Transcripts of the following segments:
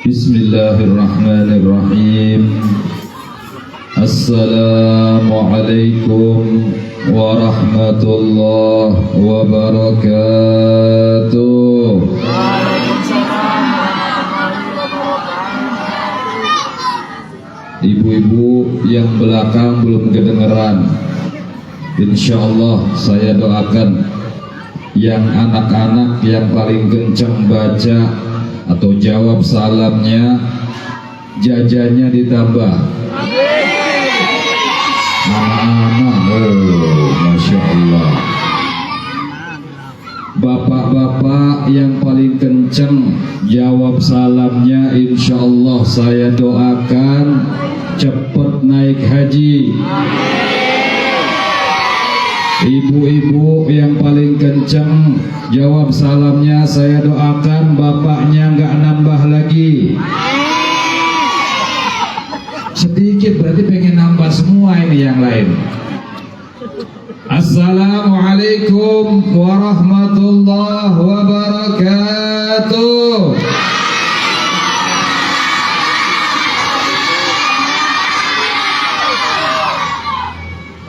Bismillahirrahmanirrahim. Assalamualaikum warahmatullahi wabarakatuh. Ibu-ibu yang belakang belum kedengeran, insyaallah saya doakan yang anak-anak yang paling kencang baca atau jawab salamnya, jajannya ditambah. Anak-anak, oh Masya Allah. Bapak-bapak yang paling kencang jawab salamnya, insya Allah saya doakan cepat naik haji. Ibu-ibu yang paling kencang jawab salamnya, saya doakan bapaknya nggak nambah lagi. Sedikit berarti pengen nambah semua ini yang lain. Assalamualaikum warahmatullahi wabarakatuh.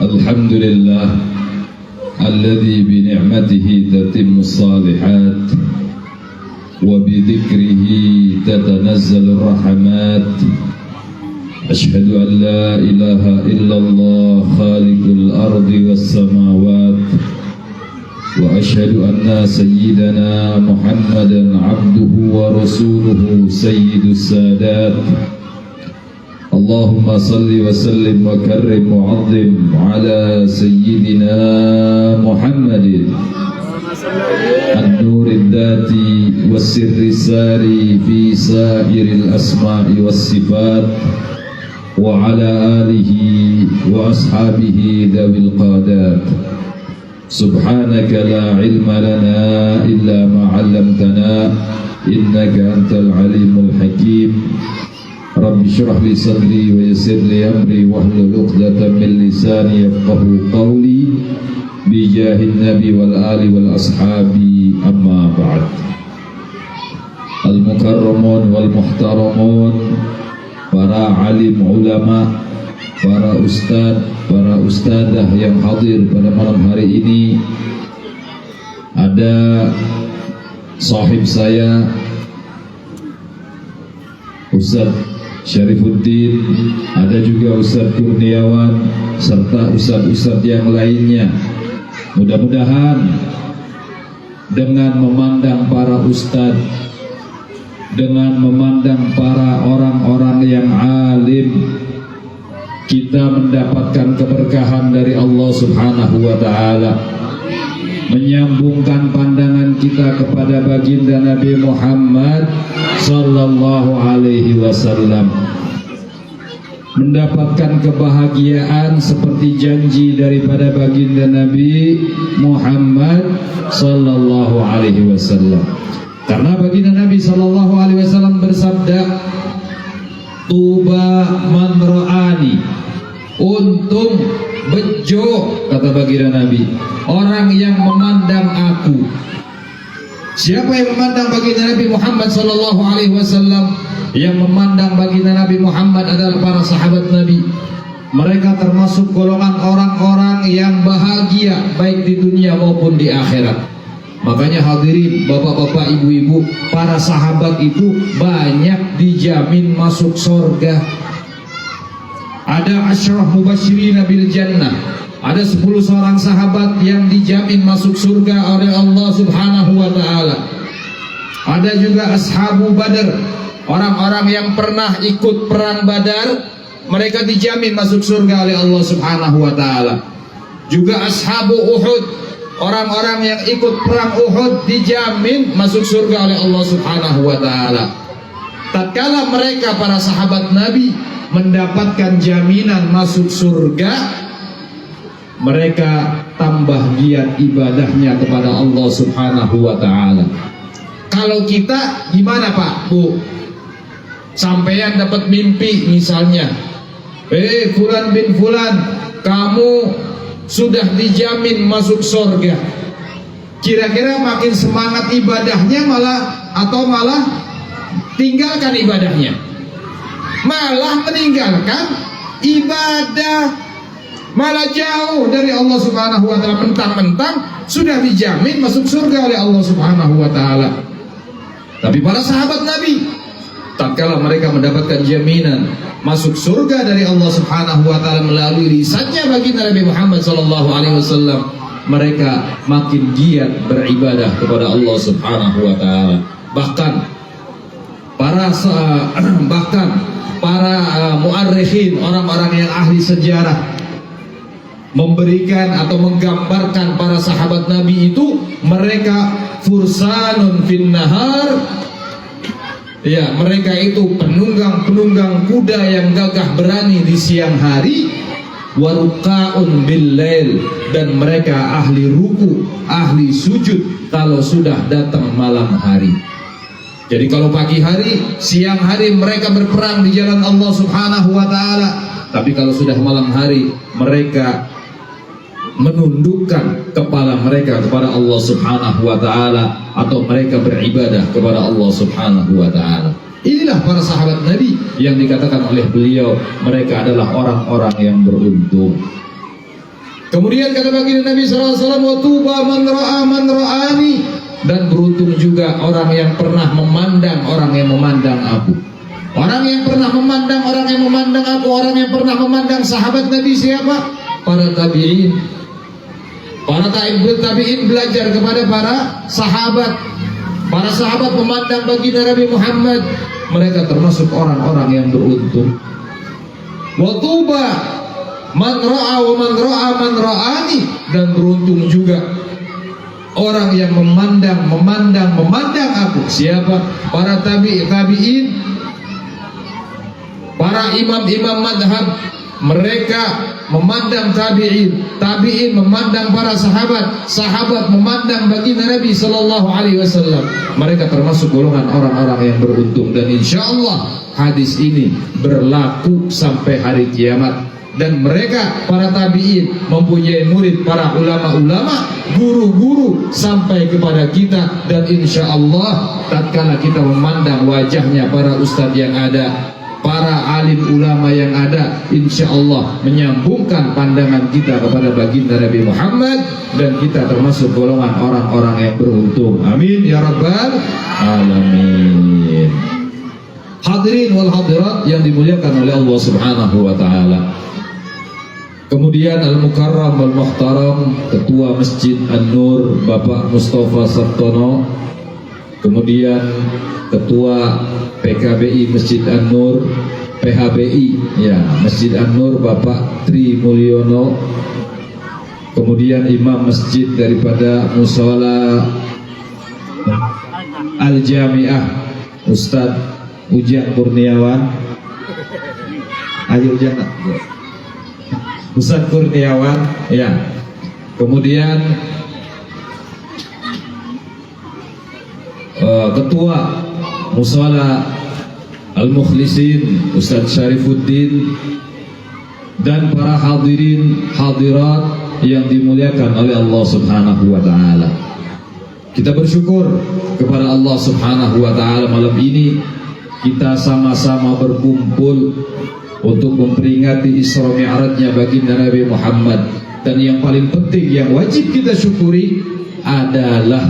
Alhamdulillah الذي بنعمته تتم الصالحات وبذكره تتنزل الرحمات. أشهد أن لا إله إلا الله خالق الأرض والسماوات وأشهد أن سيدنا محمدا عبده ورسوله سيد السادات. اللهم صل وسلم وكرم وعظم على سيدنا محمد النور الذاتي والسر الساري في سائر الأسماء والصفات وعلى آله وأصحابه ذوي القادات. سبحانك لا علم لنا إلا ما علمتنا إنك أنت العليم الحكيم. Rabbi syrah li sadri wa yassir li amri wahlul 'uqdatam min lisani yafqahu qawli bi jahin nabi wal ali wal ashabi, amma ba'd. Al mukarramun wal muhtaramun, para alim ulama, para ustad, para ustadah yang hadir pada malam hari ini. Ada sahib saya Ustaz Syarifuddin, ada juga Ustaz Kurniawan, serta ustaz-ustaz yang lainnya. Mudah-mudahan dengan memandang para ustaz, dengan memandang para orang-orang yang alim, kita mendapatkan keberkahan dari Allah Subhanahu wa ta'ala, menyambungkan pandangan kita kepada baginda Nabi Muhammad sallallahu alaihi wasallam, mendapatkan kebahagiaan seperti janji daripada baginda Nabi Muhammad sallallahu alaihi wasallam. Karena baginda Nabi sallallahu alaihi wasallam bersabda, tuba man ra'ani, untung bejo, kata baginda Nabi, orang yang memandang aku. Siapa yang memandang baginda Nabi Muhammad sallallahu alaihi wasallam? Yang memandang baginda Nabi Muhammad adalah para sahabat Nabi. Mereka termasuk golongan orang-orang yang bahagia baik di dunia maupun di akhirat. Makanya hadirin, bapak-bapak, ibu-ibu, para sahabat itu banyak dijamin masuk surga. Ada asyraf mubasyirin bil jannah. Ada 10 seorang sahabat yang dijamin masuk surga oleh Allah Subhanahu wa ta'ala. Ada juga ashabu Badar, orang-orang yang pernah ikut perang Badar, mereka dijamin masuk surga oleh Allah Subhanahu wa ta'ala. Juga ashabu Uhud, orang-orang yang ikut perang Uhud dijamin masuk surga oleh Allah Subhanahu wa ta'ala. Tatkala mereka para sahabat Nabi mendapatkan jaminan masuk surga, mereka tambah giat ibadahnya kepada Allah Subhanahu wa ta'ala. Kalau kita gimana Pak, Bu? Sampeyan dapat mimpi misalnya, Fulan bin Fulan, kamu sudah dijamin masuk surga. Kira-kira makin semangat ibadahnya malah tinggalkan ibadahnya, malah meninggalkan ibadah, malah jauh dari Allah Subhanahu wa taala, mentang-mentang sudah dijamin masuk surga oleh Allah Subhanahu wa taala. Tapi para sahabat Nabi, tatkala mereka mendapatkan jaminan masuk surga dari Allah Subhanahu wa taala melalui lisannya baginda Nabi Muhammad sallallahu alaihi wasallam, mereka makin giat beribadah kepada Allah Subhanahu wa taala. Bahkan para muarrikhin, orang-orang yang ahli sejarah, memberikan atau menggambarkan para sahabat Nabi itu mereka fursanun fin nahar. Ya, mereka itu penunggang kuda yang gagah berani di siang hari, waruqaun bil lail, dan mereka ahli ruku, ahli sujud kalau sudah datang malam hari. Jadi kalau pagi hari, siang hari mereka berperang di jalan Allah Subhanahu wa taala, tapi kalau sudah malam hari mereka menundukkan kepala mereka kepada Allah Subhanahu wa taala, atau mereka beribadah kepada Allah Subhanahu wa taala. Inilah para sahabat Nabi yang dikatakan oleh beliau mereka adalah orang-orang yang beruntung. Kemudian kata baginda Nabi sallallahu alaihi wasallam, wa tuba man ra'a man ra'ani, dan beruntung juga orang yang pernah memandang orang yang memandang aku. Orang yang pernah memandang orang yang memandang aku, orang yang pernah memandang sahabat Nabi siapa? Para tabi'in. Para tabi'in belajar kepada para sahabat. Para sahabat memandang baginda Nabi Muhammad, mereka termasuk orang-orang yang beruntung. Wa tuba man ra'a wa man ra'a man ra'ani, dan beruntung juga orang yang memandang aku. Siapa? Para tabi'in, para imam-imam madhab, mereka memandang tabi'in memandang para sahabat memandang baginda Nabi sallallahu alaihi wasallam. Mereka termasuk golongan orang-orang yang beruntung, dan insyaallah hadis ini berlaku sampai hari kiamat. Dan mereka para tabi'in mempunyai murid para ulama-ulama, guru-guru sampai kepada kita, dan insyaallah tatkala kita memandang wajahnya para ustadz yang ada, para alim ulama yang ada, insyaallah menyambungkan pandangan kita kepada baginda Nabi Muhammad, dan kita termasuk golongan orang-orang yang beruntung. Amin ya rabbal alamin. Hadirin wal hadirat yang dimuliakan oleh Allah Subhanahu wa taala. Kemudian Al-Mukarram Al-Muhtaram Ketua Masjid An-Nur Bapak Mustafa Sartono, kemudian Ketua PKBI Masjid An-Nur, PHBI ya Masjid An-Nur Bapak Tri Mulyono, kemudian Imam Masjid daripada Mushola Al-Jami'ah Ustadz Ujang Kurniawan. Ayo Ujang Ustadz Kurniawan ya. Kemudian Ketua Mushola Al-Mukhlisin Ustadz Syarifuddin, dan para hadirin hadirat yang dimuliakan oleh Allah Subhanahu wa taala. Kita bersyukur kepada Allah Subhanahu wa taala, malam ini kita sama-sama berkumpul untuk memperingati Isra Mi'rajnya baginda Nabi Muhammad. Dan yang paling penting yang wajib kita syukuri adalah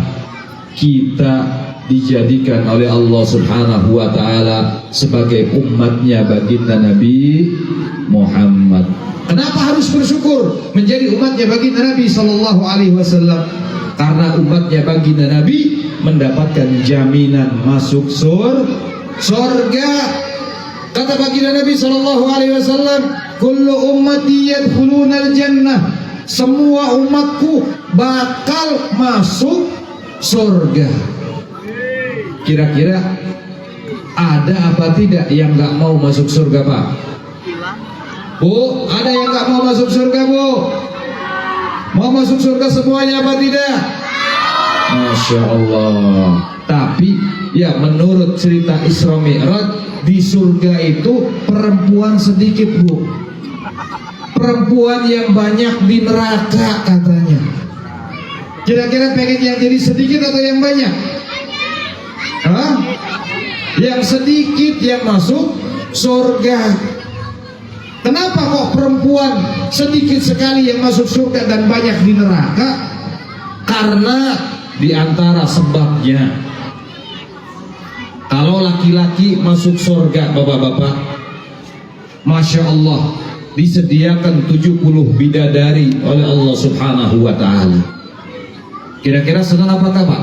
kita dijadikan oleh Allah Subhanahu wa taala sebagai umatnya baginda Nabi Muhammad. Kenapa harus bersyukur menjadi umatnya baginda Nabi sallallahu alaihi wasallam? Karena umatnya baginda Nabi mendapatkan jaminan masuk surga. Kata baginda Nabi sallallahu alaihi wasallam, kullu ummati yadkhulunal jannah, semua umatku bakal masuk surga. Kira-kira ada apa tidak yang nggak mau masuk surga, Pak? Bu, ada yang nggak mau masuk surga, Bu? Mau masuk surga semuanya apa tidak? Masya Allah. Tapi ya menurut cerita Isra Mi'raj, di surga itu perempuan sedikit, Bu. Perempuan yang banyak di neraka katanya. Kira-kira pengen yang jadi sedikit atau yang banyak? Hah? yang sedikit yang masuk surga. Kenapa kok perempuan sedikit sekali yang masuk surga dan banyak di neraka? Karena di antara sebabnya, kalau laki-laki masuk surga, bapak-bapak, Masya Allah, disediakan 70 bidadari oleh Allah Subhanahu wa ta'ala. Kira-kira senang apakah Pak?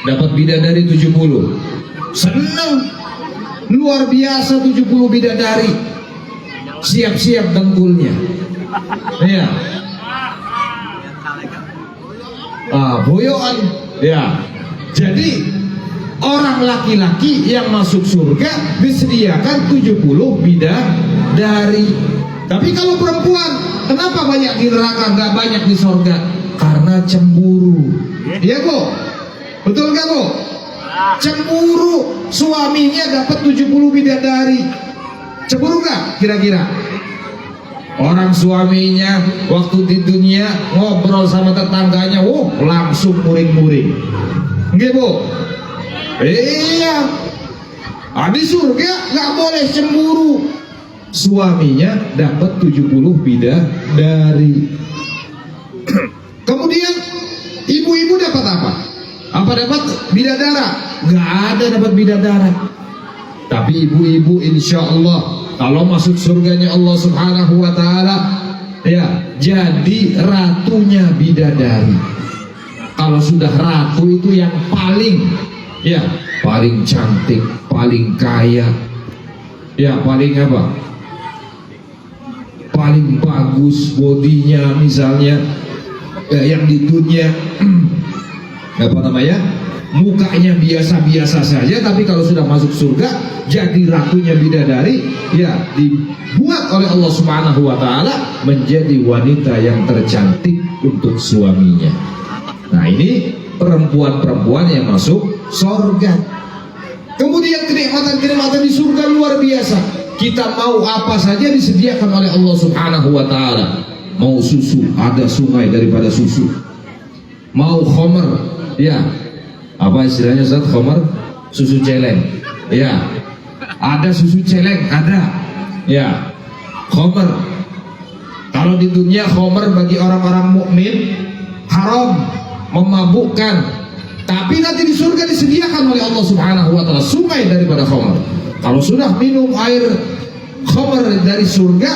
Dapat bidadari 70. Senang, luar biasa, 70 bidadari. Siap-siap dengkulnya. Ya. Boyoan. Ya. Jadi orang laki-laki yang masuk surga disediakan 70 bidadari. Tapi kalau perempuan, kenapa banyak di neraka, nggak banyak di surga? Karena cemburu. Iya Bu? Betul nggak Bu? Cemburu, suaminya dapat 70 bidadari. Cemburu nggak kira-kira? Orang suaminya waktu di dunia ngobrol sama tetangganya, langsung muring-muring. Nggih Bu? Iya. Di surga nggak boleh cemburu. Suaminya dapat 70 bidadari. Kemudian ibu-ibu dapat apa? Apa dapat bidadara? Nggak ada dapat bidadara. Tapi ibu-ibu insya Allah kalau masuk surganya Allah Subhanahu wa ta'ala, ya, jadi ratunya bidadari. Kalau sudah ratu itu yang paling, ya, paling cantik, paling kaya, ya, paling apa? Paling bagus bodinya misalnya, yang di dunia apa namanya, mukanya biasa-biasa saja, tapi kalau sudah masuk surga jadi ratunya bidadari, ya, dibuat oleh Allah Subhanahu wa ta'ala menjadi wanita yang tercantik untuk suaminya. Nah, ini perempuan-perempuan yang masuk surga. Kemudian kenikmatan-kenikmatan di surga luar biasa. Kita mau apa saja disediakan oleh Allah Subhanahu wa ta'ala. Mau susu, ada sungai daripada susu. Mau khamr, ya, apa istilahnya Ustaz, khamr? Susu celeng, ya, ada susu celeng, ada, ya, khamr. Kalau di dunia khamr bagi orang-orang mukmin haram, memabukkan. Tapi nanti di surga disediakan oleh Allah Subhanahu wa ta'ala sungai daripada khamr. Kalau sudah minum air khamr dari surga,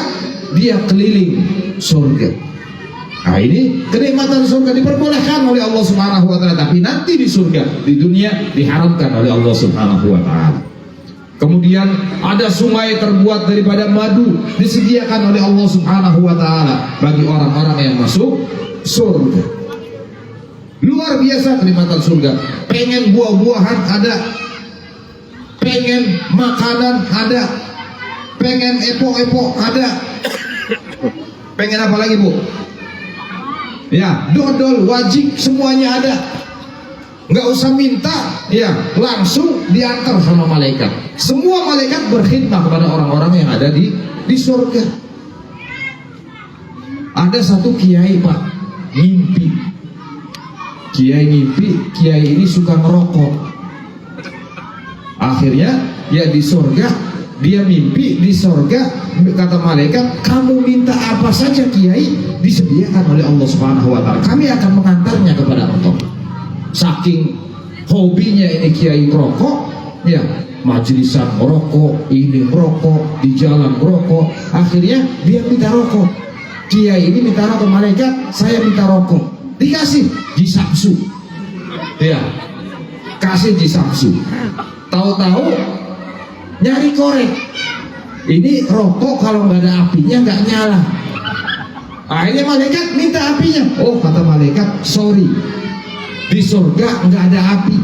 dia keliling surga. Nah, ini kenikmatan surga diperbolehkan oleh Allah Subhanahu wa ta'ala, tapi nanti di surga, di dunia diharamkan oleh Allah Subhanahu wa ta'ala. Kemudian ada sungai terbuat daripada madu disediakan oleh Allah Subhanahu wa ta'ala bagi orang-orang yang masuk surga. Luar biasa kenikmatan surga. Pengen buah-buahan ada, pengen makanan ada, pengen epok-epok ada, pengen apa lagi Bu? Ya, dodol, wajib, semuanya ada. Nggak usah minta, ya, langsung diantar sama malaikat. Semua malaikat berkhidmat kepada orang-orang yang ada di surga. Ada satu kiai Pak, mimpi. Kiai mimpi, kiai ini suka merokok. Akhirnya, ya, di surga, dia mimpi di surga. Kata malaikat, kamu minta apa saja kiai, disediakan oleh Allah Subhanahu wa ta'ala. Kami akan mengantarnya kepada engkau. Saking hobinya ini kiai merokok, ya, majlisan merokok, ini merokok, di jalan merokok. Akhirnya dia minta rokok. Kiai ini minta rokok, malaikat, saya minta rokok. Dikasih jisapsu, ya, kasih jisapsu. Tahu-tahu nyari korek. Ini rokok kalau nggak ada apinya nggak nyala. Akhirnya malaikat minta apinya. Oh, kata malaikat, sorry, di surga nggak ada api.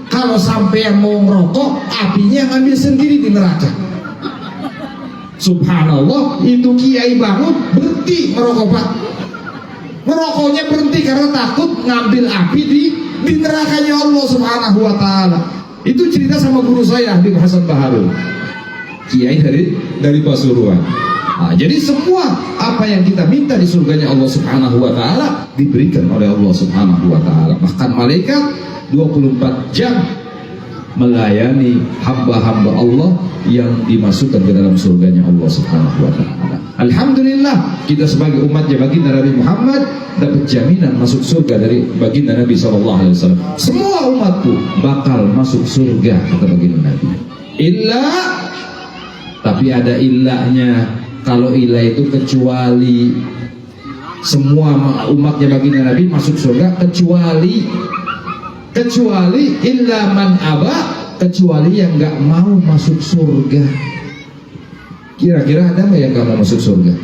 Kalau sampai yang mau ngerokok, apinya ngambil sendiri di neraka. Subhanallah, itu kiai bangun berhenti merokok Pak. Merokoknya berhenti karena takut ngambil api di nerakanya Allah Subhanahu wa ta'ala. Itu cerita sama guru saya Habib Hasan Baharun, kiai dari Pasuruan. Nah, jadi semua apa yang kita minta di surganya Allah Subhanahu wa ta'ala diberikan oleh Allah Subhanahu wa ta'ala. Bahkan malaikat 24 jam melayani hamba-hamba Allah yang dimasukkan ke dalam surganya Allah Subhanahu wa taala. Alhamdulillah, kita sebagai umatnya baginda Nabi Muhammad dapat jaminan masuk surga dari baginda Nabi sallallahu alaihi wasallam. Semua umatku bakal masuk surga, kata baginda Nabi. Illa, tapi ada illahnya. Kalau ilah itu kecuali, semua umatnya baginda Nabi masuk surga kecuali illa man aba, kecuali yang nggak mau masuk surga. Kira-kira ada nggak yang nggak mau masuk surga?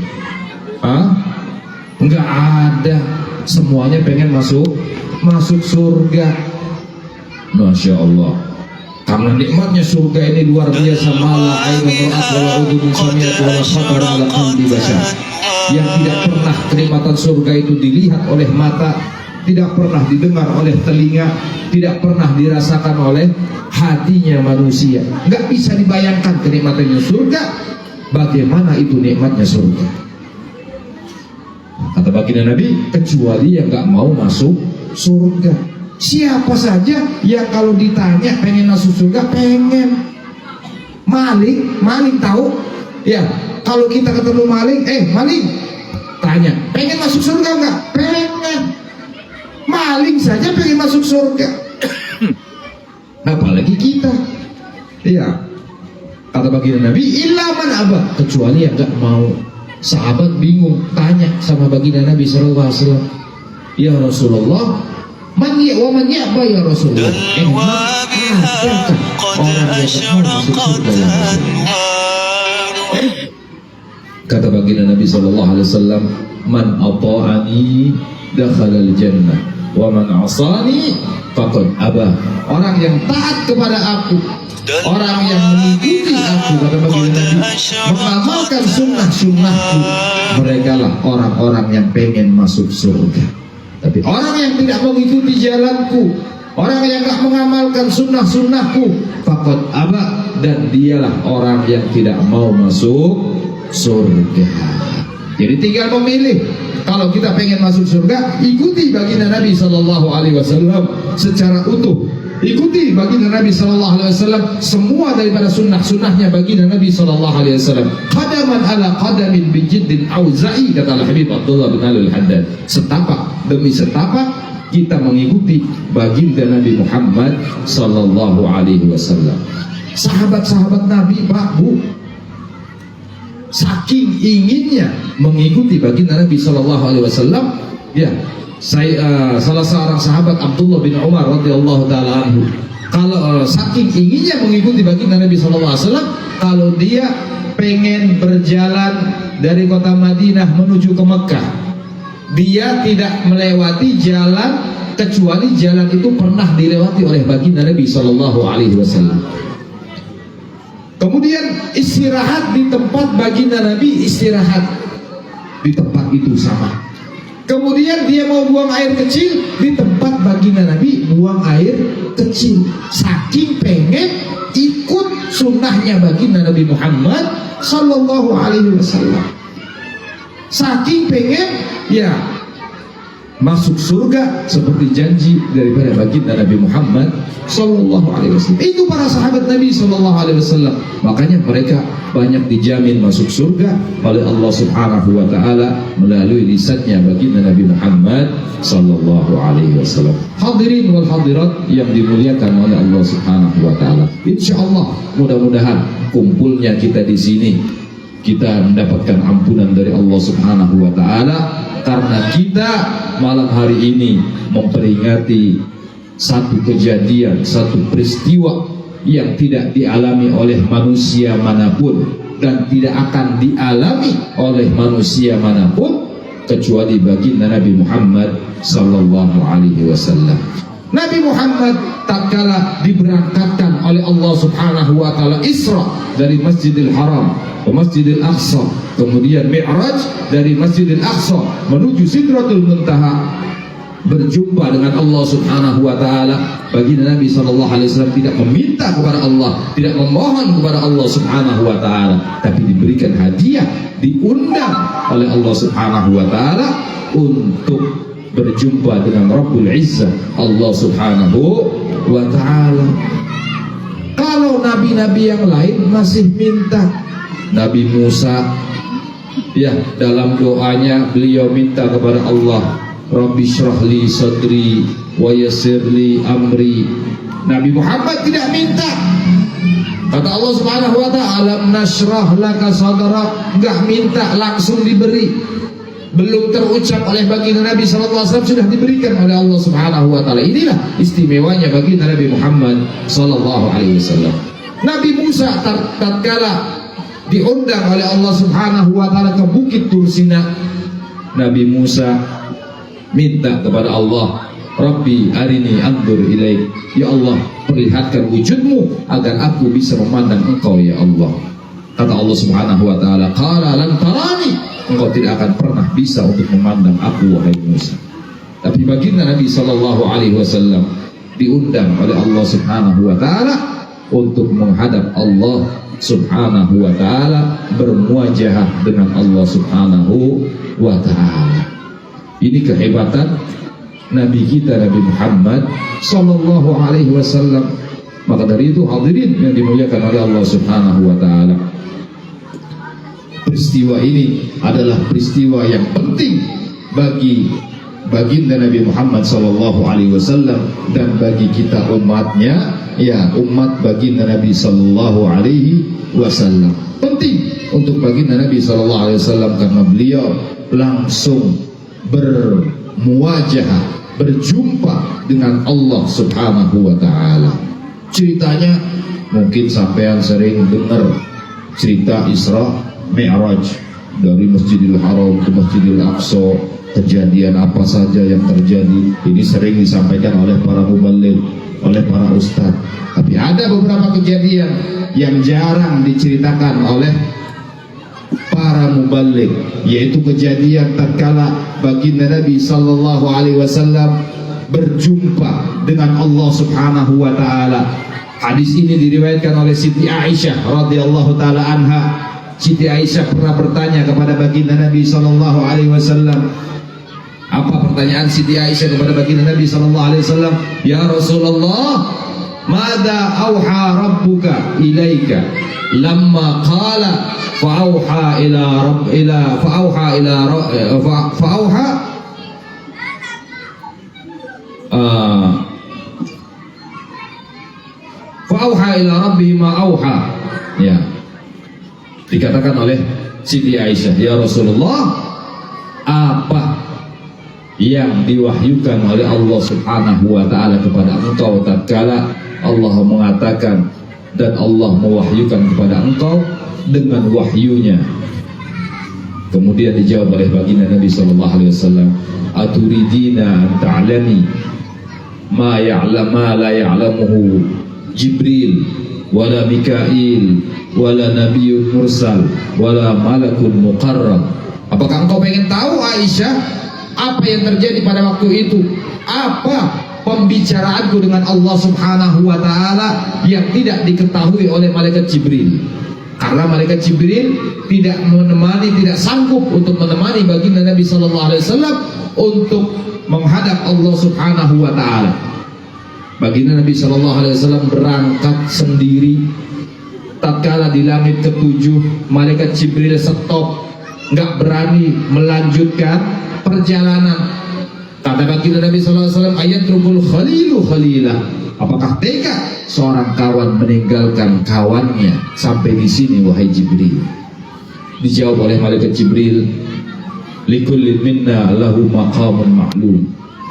Nggak ada. Semuanya pengen masuk surga. Masya Allah. Karena nikmatnya surga ini luar biasa. Mala ainun ra'at wa udhun sami'at wa khatar ala qalbi bashar. Yang tidak pernah kenikmatan surga itu dilihat oleh mata, tidak pernah didengar oleh telinga, tidak pernah dirasakan oleh hatinya manusia. Nggak bisa dibayangkan kenikmatannya surga. Bagaimana itu nikmatnya surga? Kata baginda Nabi, kecuali yang nggak mau masuk surga. Siapa saja yang kalau ditanya pengen masuk surga, pengen. Maling tahu? Ya, kalau kita ketemu maling, maling, tanya, pengen masuk surga nggak? Pengen. Maling saja pengen masuk surga. Apalagi kita. Ya. Kata baginda Nabi, illa man aba, kecuali yang enggak mau. Sahabat bingung, tanya sama baginda Nabi sallallahu alaihi wasallam, ya Rasulullah, man ya'ba ya Rasulullah? Adakah orang yang mau masuk surga ya Rasulullah? Kata baginda Nabi sallallahu alaihi wasallam, man ata'ani dakhala al-jannah wa man 'asani faqad aba. Orang yang taat kepada aku, orang yang mengikuti aku, kata baginda Nabi, mengamalkan sunnah-sunnahku, mereka lah orang-orang yang pengen masuk surga. Tapi orang yang tidak mengikuti jalanku, orang yang tidak mengamalkan sunnah-sunnahku, faqad aba, dan dialah orang yang tidak mau masuk surga. Jadi tinggal memilih. Kalau kita pengen masuk surga, ikuti baginda Nabi sallallahu alaihi wasallam secara utuh. Ikuti baginda Nabi sallallahu alaihi wasallam semua daripada sunnah-sunnahnya baginda Nabi sallallahu alaihi wasallam. Qadaman ala qadamin bijiddin auza'i, kata Habib Abdullah bin Al-Haddad. Setapak demi setapak kita mengikuti baginda Nabi Muhammad sallallahu alaihi wasallam. Sahabat-sahabat Nabi, Pak, Bu, saking inginnya mengikuti baginda Nabi sallallahu alaihi wasallam, ya, salah seorang sahabat Abdullah bin Umar radhiyallahu taala anhu, kalau saking inginnya mengikuti baginda Nabi sallallahu alaihi wasallam, kalau dia pengen berjalan dari kota Madinah menuju ke Mekah, dia tidak melewati jalan kecuali jalan itu pernah dilewati oleh baginda Nabi sallallahu alaihi wasallam. Kemudian istirahat di tempat baginda Nabi, istirahat di tempat itu sama. Kemudian dia mau buang air kecil, di tempat baginda Nabi buang air kecil. Saking pengen ikut sunnahnya baginda Nabi Muhammad sallallahu alaihi wasallam. Saking pengen, ya, masuk surga seperti janji daripada baginda Nabi Muhammad sallallahu alaihi wasallam. Itu para sahabat Nabi sallallahu alaihi wasallam. Makanya mereka banyak dijamin masuk surga oleh Allah Subhanahu wa taala melalui lisannya baginda Nabi Muhammad sallallahu alaihi wasallam. Hadirin wal hadirat yang dimuliakan oleh Allah Subhanahu wa taala. Insyaallah mudah-mudahan kumpulnya kita di sini kita mendapatkan ampunan dari Allah Subhanahu wa taala karena kita malam hari ini memperingati satu kejadian, satu peristiwa yang tidak dialami oleh manusia manapun dan tidak akan dialami oleh manusia manapun kecuali baginda Nabi Muhammad sallallahu alaihi wasallam. Nabi Muhammad tatkala diberangkatkan oleh Allah Subhanahu wa taala Isra dari Masjidil Haram ke Masjidil Aqsa, kemudian Mi'raj dari Masjidil Aqsa menuju Sidratul Muntaha, berjumpa dengan Allah Subhanahu wa taala. Baginda Nabi sallallahu alaihi wasallam tidak meminta kepada Allah, tidak memohon kepada Allah Subhanahu wa taala, tapi diberikan hadiah, diundang oleh Allah Subhanahu wa taala untuk berjumpa dengan Rabbul Izzah Allah Subhanahu wa taala. Kalau nabi-nabi yang lain masih minta. Nabi Musa, ya, dalam doanya beliau minta kepada Allah, Rabbi syrahli sadri wa yassirli amri. Nabi Muhammad tidak minta. Kata Allah Subhanahu wa ta'ala, alam nashrah laka sadrak, enggak minta, langsung diberi. Belum terucap oleh baginda Nabi sallallahu alaihi wasallam sudah diberikan oleh Allah Subhanahu wa taala. Inilah istimewanya baginda Nabi Muhammad sallallahu alaihi wasallam. Nabi Musa tatkala diundang oleh Allah Subhanahu wa taala ke Bukit Tursina, Nabi Musa minta kepada Allah, Rabbi arini anzur ilaik. Ya Allah, perlihatkan wujudmu agar aku bisa memandang Engkau ya Allah. Kata Allah Subhanahu wa taala, qala lan tarani, engkau tidak akan pernah bisa untuk memandang aku wahai Musa. Tapi baginda Nabi sallallahu alaihi wasallam diundang oleh Allah Subhanahu wa taala untuk menghadap Allah Subhanahu wa taala, bermuajahah dengan Allah Subhanahu wa taala. Ini kehebatan Nabi kita, Nabi Muhammad sallallahu alaihi wasallam. Maka dari itu hadirin yang dimuliakan oleh Allah Subhanahu wa taala, peristiwa ini adalah peristiwa yang penting bagi baginda Nabi Muhammad sallallahu alaihi wasallam dan bagi kita umatnya, ya, umat baginda Nabi sallallahu alaihi wasallam. Penting untuk baginda Nabi sallallahu alaihi wasallam karena beliau langsung bermuajahah, berjumpa dengan Allah Subhanahu wa taala. Ceritanya mungkin sampean sering dengar cerita Isra Mi'raj, dari Masjidil Haram ke Masjidil Aqsa, kejadian apa saja yang terjadi. Ini sering disampaikan oleh para muballigh, oleh para ustadz. Tapi ada beberapa kejadian yang jarang diceritakan oleh para muballigh, yaitu kejadian tatkala baginda Nabi sallallahu alaihi wasallam berjumpa dengan Allah Subhanahu wa taala. Hadis ini diriwayatkan oleh Siti Aisyah radhiyallahu taala anha. Siti Aisyah pernah bertanya kepada baginda Nabi sallallahu alaihi wasallam. Apa pertanyaan Siti Aisyah kepada baginda Nabi sallallahu alaihi wasallam? Ya Rasulullah, mada auha rabbuka ilaika lamma qala fa'auha ila rabb ila fa'auha ila fa'auha fa'auha ila rabbi ma auha. Ya, dikatakan oleh Siti Aisyah, ya Rasulullah, apa yang diwahyukan oleh Allah Subhanahu wa taala kepada engkau tatkala Allah mengatakan dan Allah mewahyukan kepada engkau dengan wahyunya? Kemudian dijawab oleh baginda Nabi sallallahu alaihi wasallam, aturidina an ta'lami ma la ya'lamuhu Jibril wala Mikail wala nabiyyun mursal wala malakun muqarrab. Apakah engkau pengen tahu Aisyah apa yang terjadi pada waktu itu? Apa pembicaraanku dengan Allah Subhanahu wa taala yang tidak diketahui oleh malaikat Jibril? Karena malaikat Jibril tidak menemani, tidak sanggup untuk menemani baginda Nabi sallallahu alaihi wasallam untuk menghadap Allah Subhanahu wa taala. Baginda Nabi sallallahu alaihi wasallam berangkat sendiri. Tatkala di langit ketujuh, malaikat Jibril stop, nggak berani melanjutkan perjalanan. Kata baginda Nabi sallallahu alaihi wasallam, ayatrukul khalilu khalilah. Apakah tega seorang kawan meninggalkan kawannya sampai di sini wahai Jibril? Dijawab oleh malaikat Jibril, likulli minna lahu maqamun ma'lum.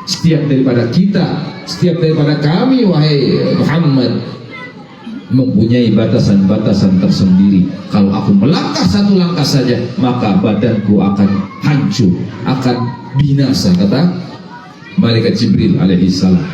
Setiap daripada kita, setiap daripada kami wahai Muhammad mempunyai batasan-batasan tersendiri. Kalau aku melangkah satu langkah saja, maka badanku akan hancur, akan binasa, kata malaikat Jibril alaihissalam.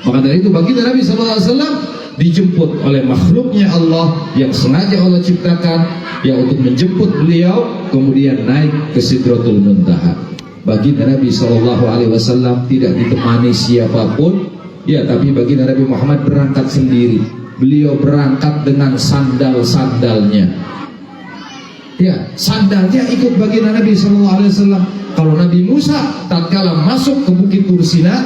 Maka dari itu baginda Nabi SAW dijemput oleh makhluknya Allah yang sengaja Allah ciptakan, yang untuk menjemput beliau, kemudian naik ke Sidratul Muntaha. Baginda Nabi SAW tidak ditemani siapapun, ya, tapi baginda Nabi Muhammad berangkat sendiri. Beliau berangkat dengan sandal-sandalnya. Ya, sandalnya ikut baginda Nabi SAW. Kalau Nabi Musa tatkala masuk ke Bukit Tursina,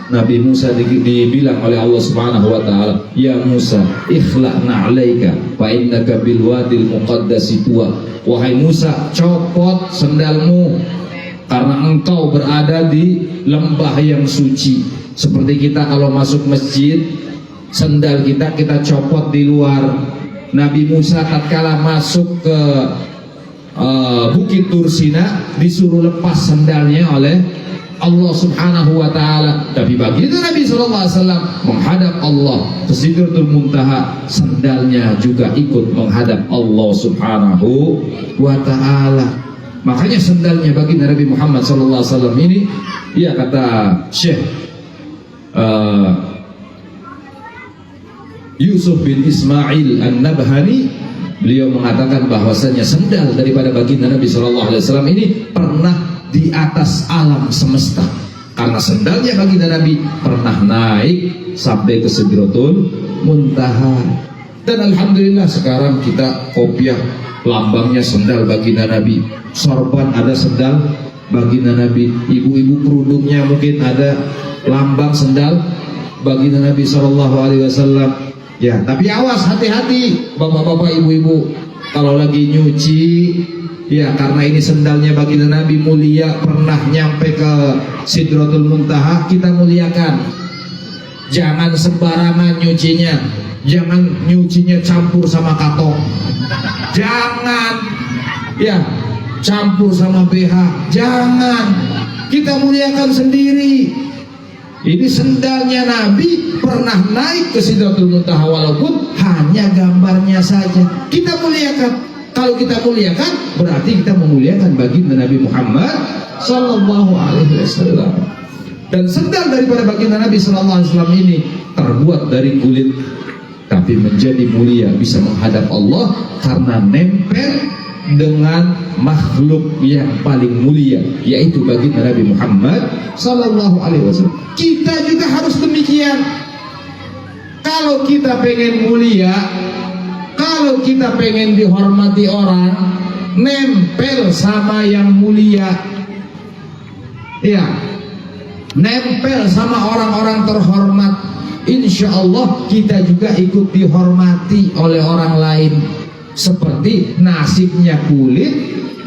Nabi Musa dibilang oleh Allah Subhanahu wa taala, "Ya Musa, ikhla'na 'alaika fa innaka bil wadil muqaddasi tuwa." Wahai Musa, copot sendalmu karena engkau berada di lembah yang suci. Seperti kita kalau masuk masjid, sendal kita copot di luar. Nabi Musa tatkala masuk ke Bukit Tursina disuruh lepas sendalnya oleh Allah Subhanahu wa taala. Tapi begitu Nabi sallallahu alaihi wasallam menghadap Allah ke Sidratul Muntaha, sendalnya juga ikut menghadap Allah Subhanahu wa taala. Makanya sendalnya bagi Nabi Muhammad sallallahu alaihi wasallam ini, ya kata Syekh Yusuf bin Ismail An-Nabhani, beliau mengatakan bahwasanya sendal daripada baginda Nabi sallallahu alaihi wasallam ini pernah di atas alam semesta, karena sendalnya baginda Nabi pernah naik sampai ke Sidratul Muntaha. Dan alhamdulillah sekarang kita kopiah lambangnya sendal baginda Nabi, sorban ada sendal baginda Nabi, ibu-ibu kerudungnya mungkin ada lambang sendal baginda Nabi sallallahu alaihi wasallam. Ya, tapi awas, hati-hati bapak-bapak, ibu-ibu kalau lagi nyuci. Ya, karena ini sendalnya baginda Nabi mulia, pernah nyampe ke Sidratul Muntaha, kita muliakan. Jangan sembarangan nyucinya, jangan nyucinya campur sama katong, jangan ya campur sama BH, jangan. Kita muliakan sendiri. Ini sendalnya Nabi pernah naik ke Sidratul Muntaha, walaupun hanya gambarnya saja. Kita muliakan. Kalau kita muliakan, berarti kita memuliakan baginda Nabi Muhammad sallallahu alaihi wasallam. Dan sendal daripada baginda Nabi sallallahu alaihi wasallam ini terbuat dari kulit, tapi menjadi mulia, bisa menghadap Allah karena nempel dengan makhluk yang paling mulia, yaitu baginda Nabi Muhammad sallallahu alaihi wasallam. Kita juga harus demikian. Kalau kita pengen mulia, kalau kita pengen dihormati orang, nempel sama yang mulia. Ya, nempel sama orang-orang terhormat. Insya Allah kita juga ikut dihormati oleh orang lain. Seperti nasibnya kulit,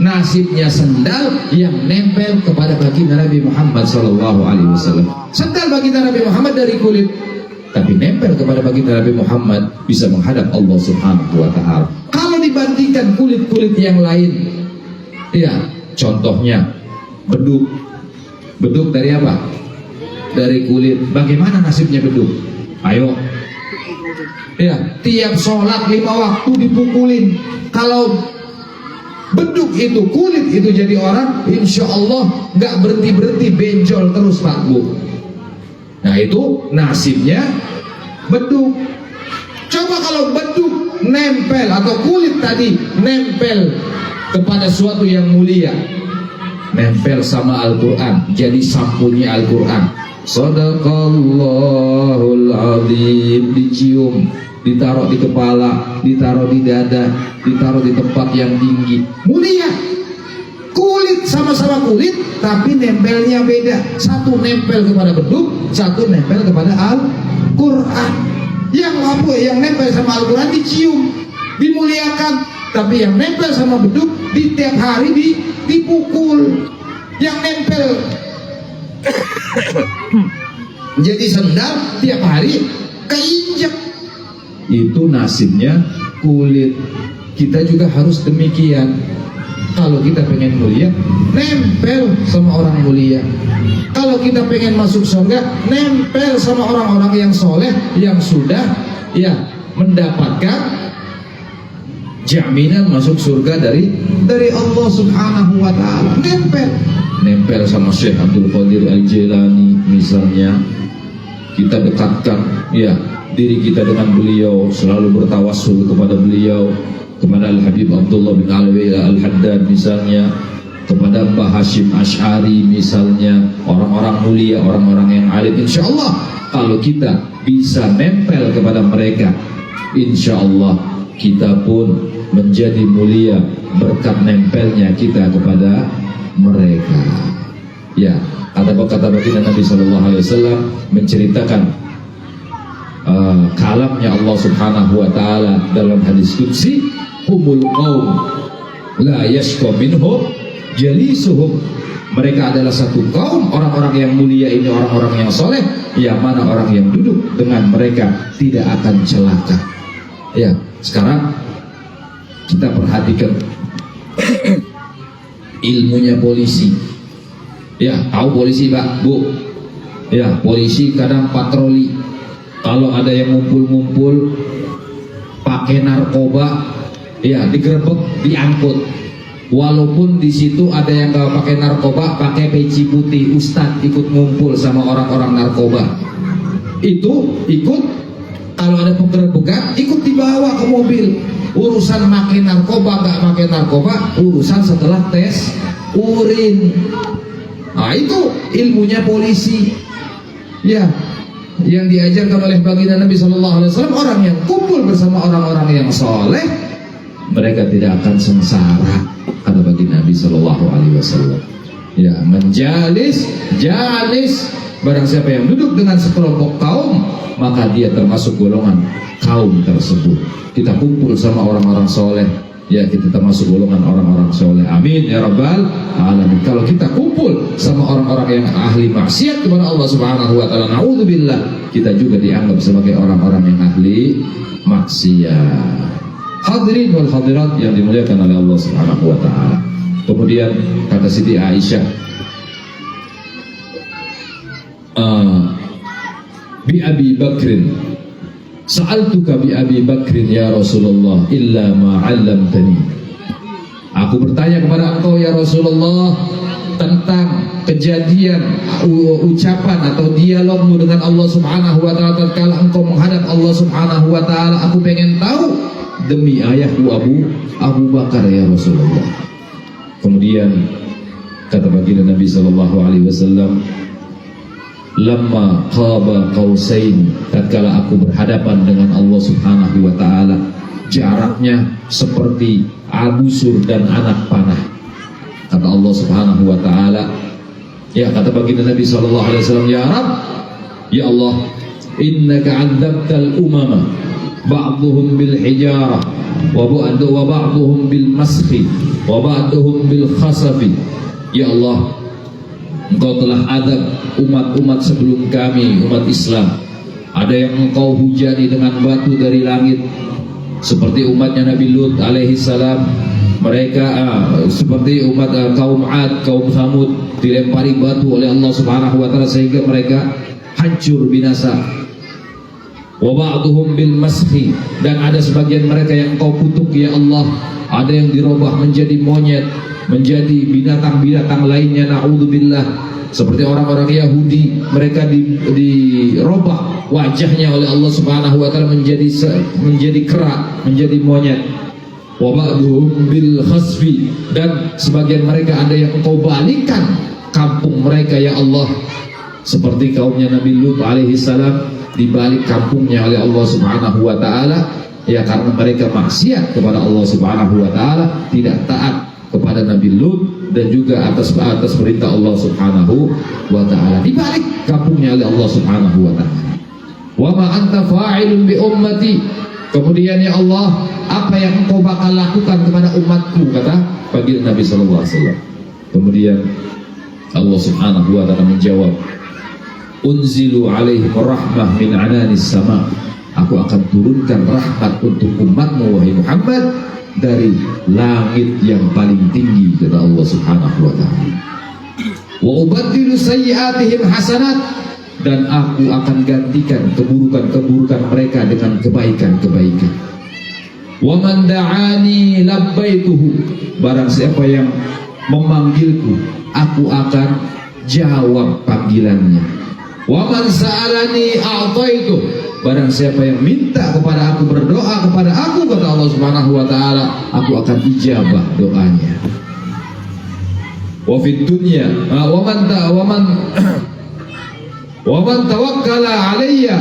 nasibnya sendal yang nempel kepada baginda Nabi Muhammad SAW. Sendal baginda Nabi Muhammad dari kulit, tapi nempel kepada baginda Nabi Muhammad bisa menghadap Allah Subhanahu wa taala. Kalau dibandingkan kulit-kulit yang lain, ya, contohnya beduk. Beduk dari apa? Dari kulit. Bagaimana nasibnya beduk? Ayo. Ya, tiap sholat 5 waktu dipukulin. Kalau beduk itu, kulit itu jadi orang, insya Allah nggak berhenti-berhenti, benjol terus Pak Bu. Nah itu nasibnya beduk. Coba kalau beduk nempel, atau kulit tadi nempel kepada suatu yang mulia, nempel sama Al-Quran, jadi sampulnya Al-Quran. Sadaqallahul azim, dicium, ditaruh di kepala, ditaruh di dada, ditaruh di tempat yang tinggi, mulia. Kulit sama-sama kulit, tapi nempelnya beda. Satu nempel kepada beduk, satu nempel kepada Al-Quran. Yang apa? Yang nempel sama Al-Quran dicium, dimuliakan. Tapi yang nempel sama beduk di tiap hari dipukul. Yang nempel jadi sendal tiap hari keinjek. Itu nasibnya kulit. Kita juga harus demikian. Kalau kita pengen mulia, nempel sama orang mulia. Kalau kita pengen masuk surga, nempel sama orang-orang yang soleh, yang sudah ya mendapatkan jaminan masuk surga dari Allah Subhanahu wa taala. Nempel sama Syekh Abdul Qadir Al-Jilani misalnya, kita dekatkan ya diri kita dengan beliau, selalu bertawassul kepada beliau, kepada Al-Habib Abdullah bin Alwi Al-Haddad misalnya, kepada Mbah Hashim Ash'ari misalnya, orang-orang mulia, orang-orang yang alim. Insya Allah kalau kita bisa nempel kepada mereka, insya Allah kita pun menjadi mulia berkat nempelnya kita kepada mereka. Ya, kata baginda Nabi Sallallahu Alaihi Wasallam menceritakan kalamnya Allah Subhanahu Wa Taala dalam hadis qudsi, humul qaum la yashqa minhum jalisuhum. Mereka adalah satu kaum, orang-orang yang mulia ini, orang-orang yang soleh, yang mana orang yang duduk dengan mereka tidak akan celaka. Ya, sekarang kita perhatikan ilmunya polisi. Ya, tahu polisi Pak, Bu? Ya, polisi kadang patroli. Kalau ada yang ngumpul-ngumpul pakai narkoba, ya digerebek, diangkut. Walaupun di situ ada yang gak pakai narkoba, pakai peci putih, ustadz ikut ngumpul sama orang-orang narkoba. Itu ikut, kalau ada penggerebekan, ikut dibawa ke mobil. Urusan pakai narkoba, gak pakai narkoba, urusan setelah tes urin. Nah itu ilmunya polisi. Ya, yang diajarkan oleh baginda Nabi Sallallahu Alaihi Wasallam, orang yang kumpul bersama orang-orang yang soleh, mereka tidak akan sengsara. Kata baginda Nabi Sallallahu Alaihi Wasallam. Ya, menjalis, jalis, barang siapa yang duduk dengan sekelompok kaum, maka dia termasuk golongan kaum tersebut. Kita kumpul sama orang-orang soleh, ya kita termasuk golongan orang-orang soleh. Amin ya rabbal alamin. Kalau kita kumpul sama orang-orang yang ahli maksiat kepada Allah Subhanahu Wa Taala, naudzubillah, kita juga dianggap sebagai orang-orang yang ahli maksiat. Hadirin wal hadirat yang dimuliakan oleh Allah Subhanahu Wa Taala. Kemudian kata Siti Aisyah, bi Abi Bakrin, sa'altuka bi Abi Bakrin ya Rasulullah illa ma 'allamtani. Aku bertanya kepada engkau ya Rasulullah tentang kejadian, ucapan atau dialogmu dengan Allah Subhanahu Wa Taala tatkala engkau menghadap Allah Subhanahu Wa Taala. Aku pengen tahu demi ayahku Abu Bakar ya Rasulullah. Kemudian kata baginda Nabi Sallallahu Alaihi Wasallam, lamma qaba qausain, tatkala aku berhadapan dengan Allah Subhanahu Wa Taala, jaraknya seperti busur dan anak panah. Kata Allah Subhanahu Wa Taala, ya kata baginda Nabi Sallallahu Alaihi Wasallam, ya Rabb, ya Allah, innaka 'adzabtal umama ba'dhum bil hijarah wa ba'dhum bil maskhi wa ba'dhum bil khasafi. Ya Allah, engkau telah adab umat-umat sebelum kami, umat Islam. Ada yang engkau hujani dengan batu dari langit, seperti umatnya Nabi Lut alaihi salam. Mereka seperti umat kaum Ad, kaum Samud, dilempari batu oleh Allah Subhanahu Wa Taala sehingga mereka hancur binasa. Wa ba'dhum bil maskhi, dan ada sebagian mereka yang engkau kutuk ya Allah, ada yang dirubah menjadi monyet, menjadi binatang-binatang lainnya, naudzubillah. Seperti orang-orang Yahudi, mereka dirubah wajahnya oleh Allah Subhanahu Wa Taala menjadi kera, menjadi monyet. Wa ba'dhum bil khasfi, dan sebagian mereka ada yang engkau balikan kampung mereka ya Allah, seperti kaumnya Nabi Lut alaihi salam, dibalik kampungnya oleh Allah Subhanahu Wa Taala, ya karena mereka maksiat kepada Allah Subhanahu Wa Taala, tidak taat kepada Nabi Lut dan juga atas perintah Allah Subhanahu Wa Taala, dibalik kampungnya oleh Allah Subhanahu Wa Taala. Wa ma anta fa'ilun bi ummati, kemudian ya Allah, apa yang engkau bakal lakukan kepada umatku, kata baginda Nabi Sallallahu Alaihi Wasallam. Kemudian Allah Subhanahu Wa Taala menjawab, unzilu alaihim rahmah min ananis sama, aku akan turunkan rahmat untuk umatmu wahai Muhammad dari langit yang paling tinggi, kata Allah Subhanahu Wa Taala. Wa ubaddilu sayyi'atihim hasanat, dan aku akan gantikan keburukan-keburukan mereka dengan kebaikan-kebaikan. Wa man da'ani labbaituhu, barang siapa yang memanggilku, aku akan jawab panggilannya. Wa man sa'alani a'taitu, barang siapa yang minta kepada aku, berdoa kepada aku, kata Allah Subhanahu Wa Taala, aku akan ijabah doanya. Wa fid dunya wa man tawakkala alayya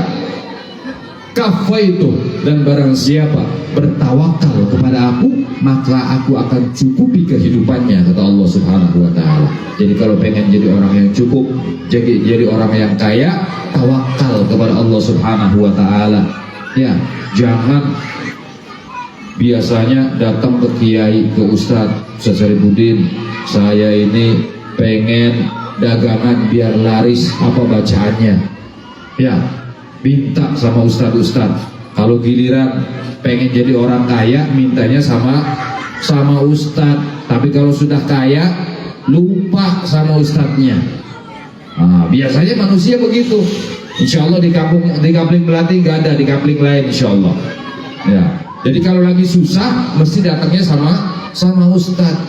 kafaitu, dan barang siapa bertawakal kepada aku, maka aku akan cukupi kehidupannya, kata Allah Subhanahu wa taala. Jadi kalau pengen jadi orang yang cukup, jadi orang yang kaya, tawakal kepada Allah Subhanahu wa taala. Ya, jangan biasanya datang ke kiai, ke Ustaz Syarifudin, saya ini pengen dagangan biar laris, apa bacaannya? Ya, minta sama ustadz. Kalau giliran pengen jadi orang kaya, mintanya sama ustadz. Tapi kalau sudah kaya, lupa sama ustadznya. Nah, biasanya manusia begitu. Insya Allah di Kapling Melati nggak ada, di Kapling lain Insya Allah. Ya. Jadi kalau lagi susah, mesti datangnya sama ustadz.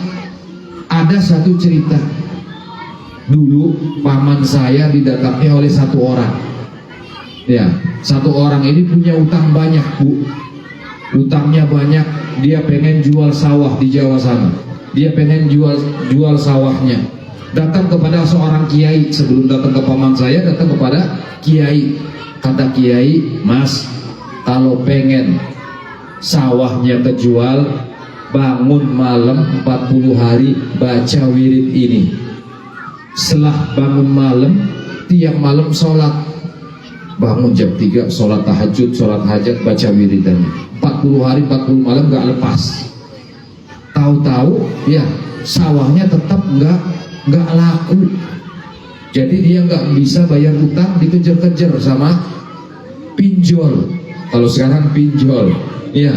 Ada satu cerita. Dulu paman saya didatangi oleh satu orang. Ya, satu orang ini punya utang banyak, Bu. Utangnya banyak, dia pengen jual sawah di Jawa sana. Dia pengen jual sawahnya. Datang kepada seorang kiai. Sebelum datang ke paman saya, datang kepada kiai. Kata kiai, Mas, kalau pengen sawahnya kejual, bangun malam 40 hari baca wirid ini. Setelah bangun malam, tiap malam sholat. Bangun jam 3, sholat tahajud, sholat hajat, baca wiridan. 40 hari, 40 malam gak lepas. Tahu-tahu, ya sawahnya tetap gak laku. Jadi dia gak bisa bayar utang, dikejar-kejar sama pinjol. Kalau sekarang pinjol, ya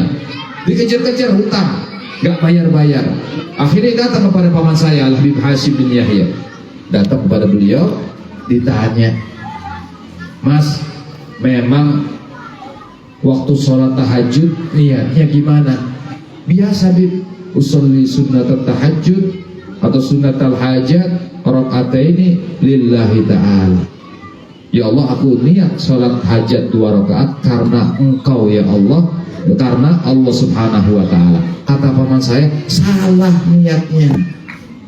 dikejar-kejar utang, gak bayar-bayar. Akhirnya datang kepada paman saya, Al-Habib Hashim bin Yahya. Datang kepada beliau, ditanya, Mas, memang waktu sholat tahajud niatnya gimana? Biasa, Bib, usolli sunnat tahajud atau sunnat al-hajat raka'ataini lillahi ta'ala. Ya Allah, aku niat sholat hajat 2 rakaat karena Engkau ya Allah, karena Allah Subhanahu wa ta'ala. Kata paman saya, salah niatnya.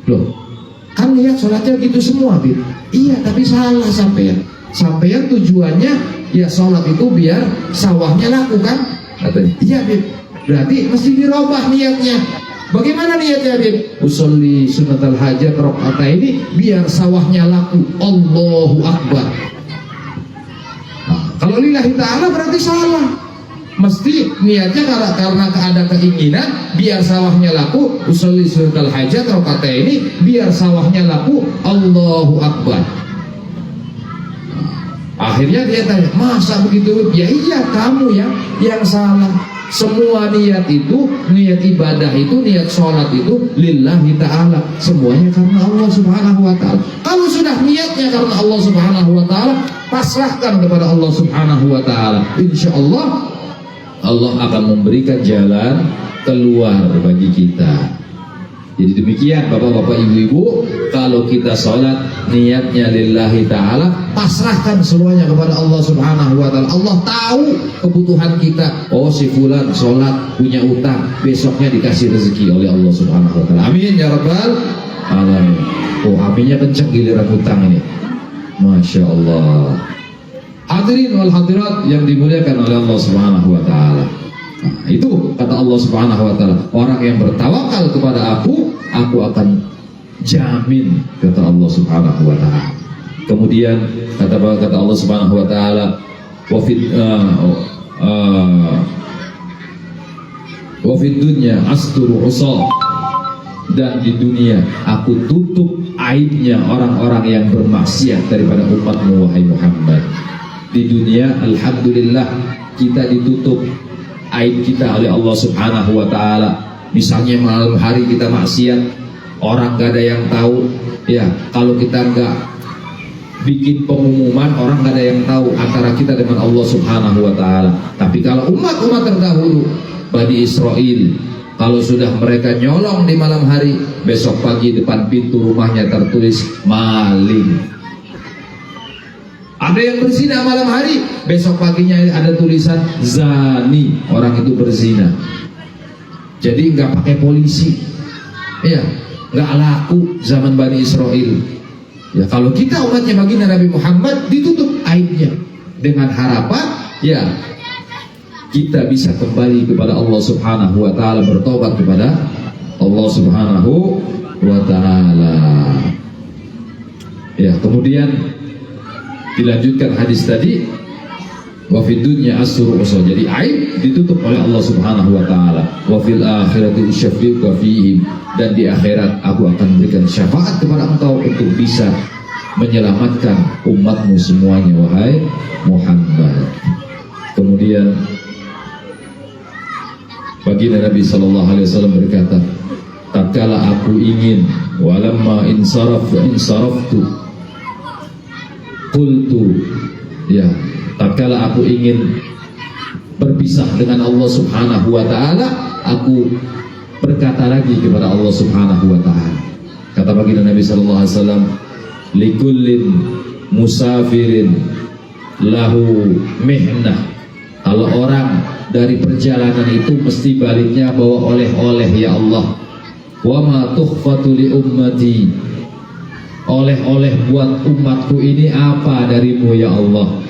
Loh, kan niat sholatnya gitu semua, Bib. Iya, tapi salah sampean. Sampean tujuannya ya sholat itu biar sawahnya laku kan? Katanya, iya, Bib. Berarti mesti dirubah niatnya. Bagaimana niatnya, Bib? Usolli sunnatal hajat rakaat ini biar sawahnya laku. Allahu Akbar. Nah, kalau lillahi ta'ala berarti salah. Mesti niatnya karena ada keinginan biar sawahnya laku. Usolli sunnatal hajat rakaat ini biar sawahnya laku. Allahu Akbar. Akhirnya dia tanya, masa begitu? Ya iya, kamu yang salah. Semua niat itu, niat ibadah itu, niat sholat itu lillahi ta'ala. Semuanya karena Allah Subhanahu wa ta'ala. Kalau sudah niatnya karena Allah Subhanahu wa ta'ala, pasrahkan kepada Allah Subhanahu wa ta'ala. Insya Allah, Allah akan memberikan jalan keluar bagi kita. Jadi demikian bapak-bapak, ibu-ibu, kalau kita sholat niatnya lillahi ta'ala, pasrahkan semuanya kepada Allah Subhanahu wa ta'ala. Allah tahu kebutuhan kita. Oh, si fulan sholat punya utang, besoknya dikasih rezeki oleh Allah Subhanahu wa ta'ala. Amin ya rabbal alamin. Oh, aminnya kenceng giliran utang ini. Masya Allah. Hadirin wal hadirat yang dimuliakan oleh Allah Subhanahu wa ta'ala. Nah, itu kata Allah Subhanahu wa ta'ala, orang yang bertawakal kepada aku akan jamin, kata Allah Subhanahu wa ta'ala. Kemudian kata Allah Subhanahu wa ta'ala, wa fid dunya asturu usal, dan di dunia aku tutup aibnya orang-orang yang bermaksiat daripada umatmu wahai Muhammad. Di dunia alhamdulillah kita ditutup aib kita oleh Allah Subhanahu wa ta'ala. Misalnya malam hari kita maksiat, orang gak ada yang tahu. Ya, kalau kita gak bikin pengumuman, orang gak ada yang tahu antara kita dengan Allah Subhanahu wa ta'ala. Tapi kalau umat-umat terdahulu, Bani Israel, kalau sudah mereka nyolong di malam hari, besok pagi depan pintu rumahnya tertulis maling. Ada yang berzina malam hari, besok paginya ada tulisan zani, orang itu berzina. Jadi nggak pakai polisi, ya nggak laku zaman Bani Israel. Ya kalau kita umatnya baginda Nabi Muhammad, ditutup aibnya dengan harapan, ya kita bisa kembali kepada Allah Subhanahu wa taala, bertobat kepada Allah Subhanahu wa taala. Ya, kemudian dilanjutkan hadis tadi, wa fid dunya asru usra. Jadi aib ditutup oleh Allah Subhanahu wa taala. Wa fil akhirati usyafiqu fihim, dan di akhirat aku akan memberikan syafaat kepada engkau untuk bisa menyelamatkan umatmu semuanya, wahai Muhammad. Kemudian baginda Nabi sallallahu alaihi wasallam berkata, tatkala aku ingin, walamma insaraftu qultu, ya, tatkala aku ingin berpisah dengan Allah Subhanahu wa taala, aku berkata lagi kepada Allah Subhanahu wa taala. Kata baginda Nabi sallallahu alaihi wasallam, likullin musafirin lahu mihnah. Kalau orang dari perjalanan itu mesti baliknya bawa oleh-oleh, ya Allah. Wa ma tukhfatu li ummati, oleh-oleh buat umatku ini apa darimu ya Allah.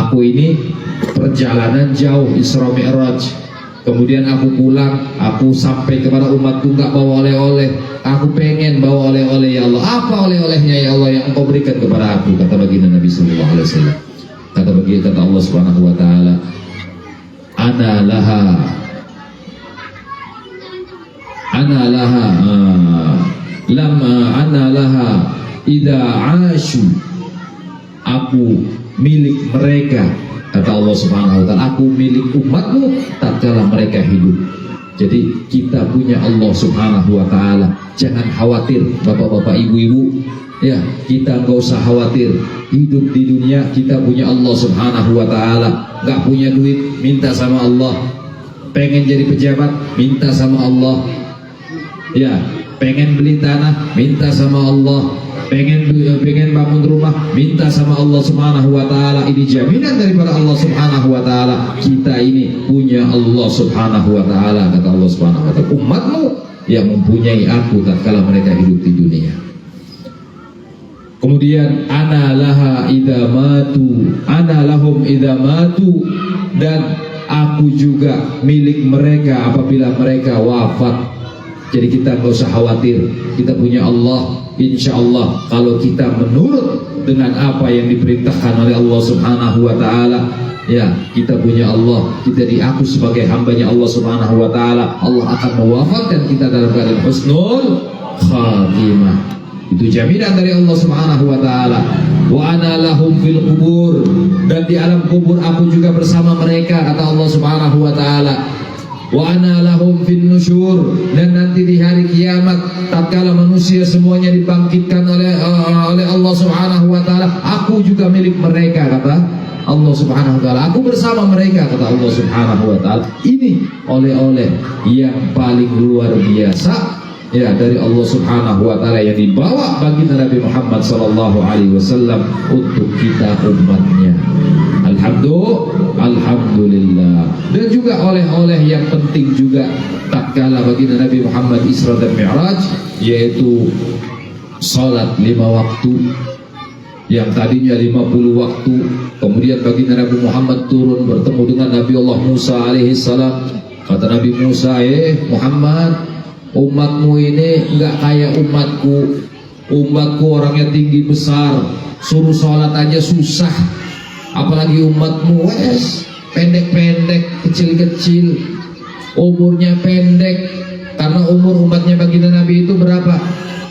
Aku ini perjalanan jauh Isra Mi'raj, kemudian aku pulang, aku sampai kepada umatku nggak bawa oleh-oleh. Aku pengen bawa oleh-oleh ya Allah. Apa oleh-olehnya ya Allah yang engkau berikan kepada aku? Kata baginda Nabi sallallahu alaihi wasallam. Kata Allah Subhanahu wa taala, ana laha idza asyu, aku milik mereka. Kata Allah Subhanahu wa taala, aku milik umatmu tatkala mereka hidup. Jadi kita punya Allah Subhanahu wa taala. Jangan khawatir bapak-bapak, ibu-ibu, ya, kita nggak usah khawatir. Hidup di dunia kita punya Allah Subhanahu wa taala. Nggak punya duit, minta sama Allah. Pengen jadi pejabat, minta sama Allah. Ya, pengen beli tanah, minta sama Allah. Pengen bangun rumah, minta sama Allah Subhanahu wa taala. Ini jaminan daripada Allah Subhanahu wa taala. Kita ini punya Allah Subhanahu wa taala. Kata Allah Subhanahu wa taala, umatmu yang mempunyai aku tatkala mereka hidup di dunia. Kemudian ana lahum idza matu, dan aku juga milik mereka apabila mereka wafat. Jadi kita nggak usah khawatir, kita punya Allah. Insya Allah kalau kita menurut dengan apa yang diperintahkan oleh Allah Subhanahu wa taala, ya, kita punya Allah, kita diaku sebagai hambanya Allah Subhanahu wa taala. Allah akan mewafatkan kita dalam keadaan husnul khatimah. Itu jaminan dari Allah Subhanahu wa taala. Wa ana lahum fil kubur, dan di alam kubur aku juga bersama mereka, kata Allah Subhanahu wa taala. Wa ana lahum fin nusyur, dan nanti di hari kiamat tatkala manusia semuanya dibangkitkan oleh Allah Subhanahu wa taala, aku juga milik mereka, kata Allah Subhanahu wa taala. Aku bersama mereka, kata Allah Subhanahu wa taala. Ini oleh-oleh yang paling luar biasa, ya, dari Allah Subhanahu wa taala yang dibawa bagi Nabi Muhammad sallallahu alaihi wasallam untuk kita umatnya. Alhamdulillah. Dan juga oleh-oleh yang penting juga tatkala bagi Nabi Muhammad Isra dan Mi'raj, yaitu salat 5 waktu yang tadinya 50 waktu. Kemudian bagi Nabi Muhammad turun bertemu dengan Nabi Allah Musa alaihi salam. Kata Nabi Musa, Muhammad, umatmu ini enggak kayak umatku. Umatku orangnya tinggi besar, suruh sholat aja susah. Apalagi umatmu pendek-pendek, kecil-kecil, umurnya pendek. Karena umur umatnya baginda Nabi itu berapa?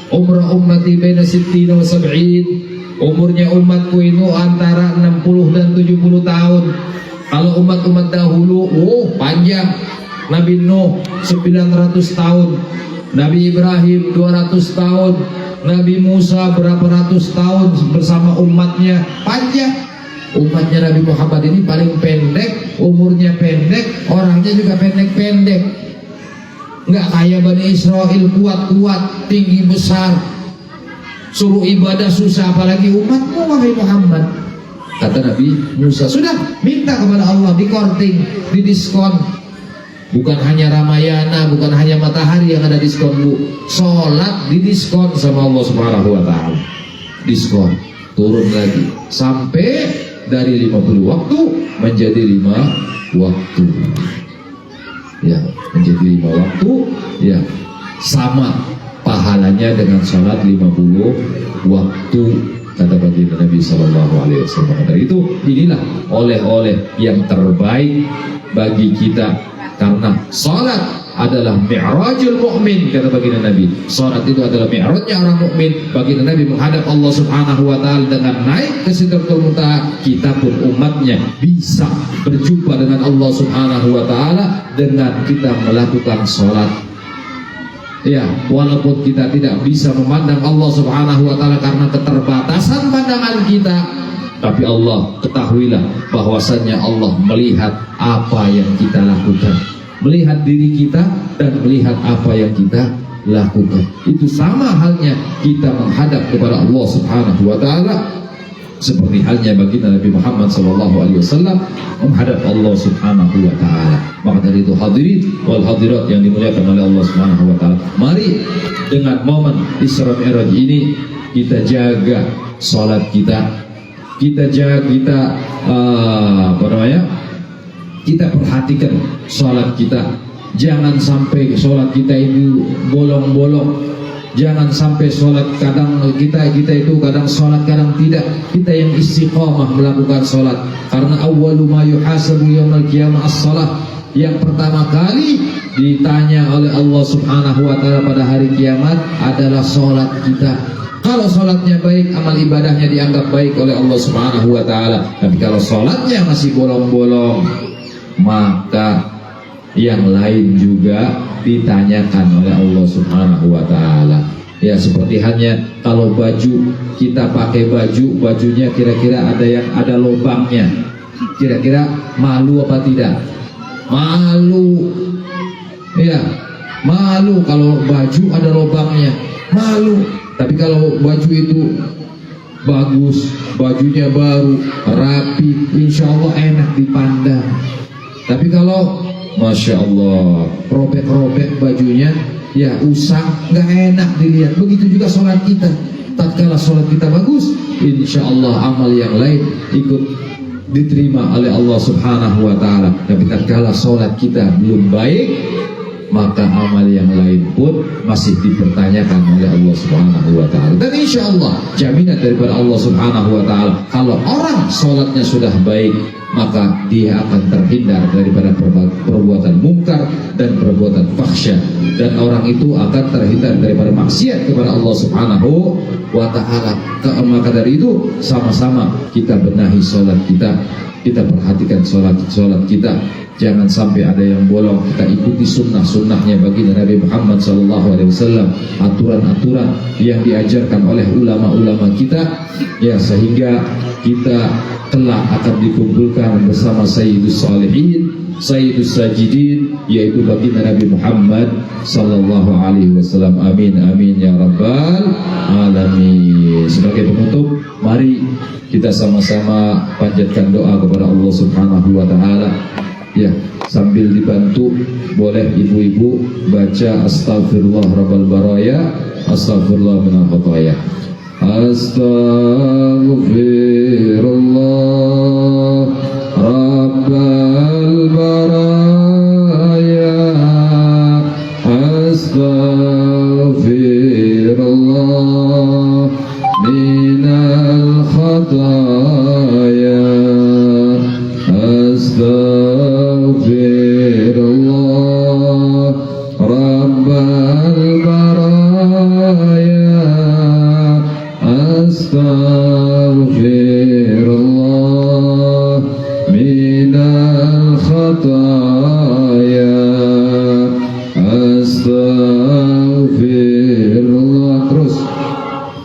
Umur ummati baina sittina wa sab'in. Umurnya umatku itu antara 60 dan 70 tahun. Kalau umat-umat dahulu, panjang. Nabi Nuh 900 tahun, Nabi Ibrahim 200 tahun, Nabi Musa berapa ratus tahun bersama umatnya, panjang. Umatnya Nabi Muhammad ini paling pendek, umurnya pendek, orangnya juga pendek-pendek. Nggak kayak Bani Israel kuat-kuat, tinggi besar, suruh ibadah susah, apalagi umatmu wahai Muhammad. Kata Nabi Musa, sudah minta kepada Allah, dikorting, didiskon. Bukan hanya Ramayana, bukan hanya matahari yang ada diskon, Bu. Sholat didiskon sama Allah Subhanahu wa taala. Diskon, turun lagi sampai dari 50 waktu menjadi 5 waktu. Ya, menjadi 5 waktu, ya sama pahalanya dengan sholat 50 waktu, kata baginda Nabi SAW. Dari itu inilah oleh-oleh yang terbaik bagi kita, karena sholat adalah mi'rajul mu'min, kata baginda Nabi. Salat itu adalah mi'rajnya orang mukmin. Baginda Nabi menghadap Allah Subhanahu wa taala dengan naik ke Sidratul Muntaha. Kita pun umatnya bisa berjumpa dengan Allah Subhanahu wa taala dengan kita melakukan salat. Ya, walaupun kita tidak bisa memandang Allah Subhanahu wa taala karena keterbatasan pandangan kita, tapi Allah, ketahuilah bahwasannya Allah melihat apa yang kita lakukan, melihat diri kita dan melihat apa yang kita lakukan. Itu sama halnya kita menghadap kepada Allah Subhanahu wa taala, seperti halnya baginda Nabi Muhammad SAW menghadap Allah Subhanahu wa taala. Maka dari itu hadirin wal hadirat yang dimuliakan oleh Allah Subhanahu wa taala, mari dengan momen Isra Mi'raj ini kita jaga salat kita. Kita jaga, kita perhatikan sholat kita. Jangan sampai sholat kita ini bolong-bolong. Jangan sampai sholat kadang kita itu kadang sholat kadang tidak. Kita yang istiqamah melakukan sholat. Karena awwalu ma yuhasabu yaumil qiyamah as-shalah. Yang pertama kali ditanya oleh Allah Subhanahu wa taala pada hari kiamat adalah sholat kita. Kalau sholatnya baik, amal ibadahnya dianggap baik oleh Allah Subhanahu wa taala. Tapi kalau sholatnya masih bolong-bolong, maka yang lain juga ditanyakan oleh Allah Subhanahu wa taala. Ya, seperti halnya kalau baju, kita pakai bajunya kira-kira ada lubangnya. Kira-kira malu apa tidak? Malu. Ya, malu kalau baju ada lubangnya. Malu. Tapi kalau baju itu bagus, bajunya baru, rapi, insya Allah enak dipandang. Tapi kalau Masya Allah robek-robek bajunya, ya usang, nggak enak dilihat. Begitu juga sholat kita. Tatkala sholat kita bagus, insya Allah amal yang lain ikut diterima oleh Allah Subhanahu wa taala. Tapi tatkala sholat kita belum baik, maka amal yang lain pun masih dipertanyakan oleh Allah Subhanahu wa taala. Dan insya Allah jaminan daripada Allah Subhanahu wa taala, kalau orang sholatnya sudah baik, maka dia akan terhindar daripada perbuatan mungkar dan perbuatan fahsya, dan orang itu akan terhindar daripada maksiat kepada Allah Subhanahu wa taala. Maka dari itu sama-sama kita benahi sholat kita, kita perhatikan sholat kita. Jangan sampai ada yang bolong. Kita ikuti sunnahnya baginda Nabi Muhammad SAW, aturan-aturan yang diajarkan oleh ulama-ulama kita, ya, sehingga kita kelak akan dikumpulkan bersama Sayyidus Salihin, Sayyidus Sajidin, yaitu baginda Nabi Muhammad SAW. Amin amin ya rabbal alamin. Sebagai penutup, mari kita sama-sama panjatkan doa kepada Allah Subhanahu wa taala. Ya, sambil dibantu boleh ibu-ibu baca Astaghfirullah Rabbal Baraya, Astaghfirullah minal khataya. Astaghfirullah Rabbal Baraya, Astaghfirullah minal khataya. Astaghfirullah Rabbal Baraya, Astaghfirullah minal khataya. Astaghfirullah. Terus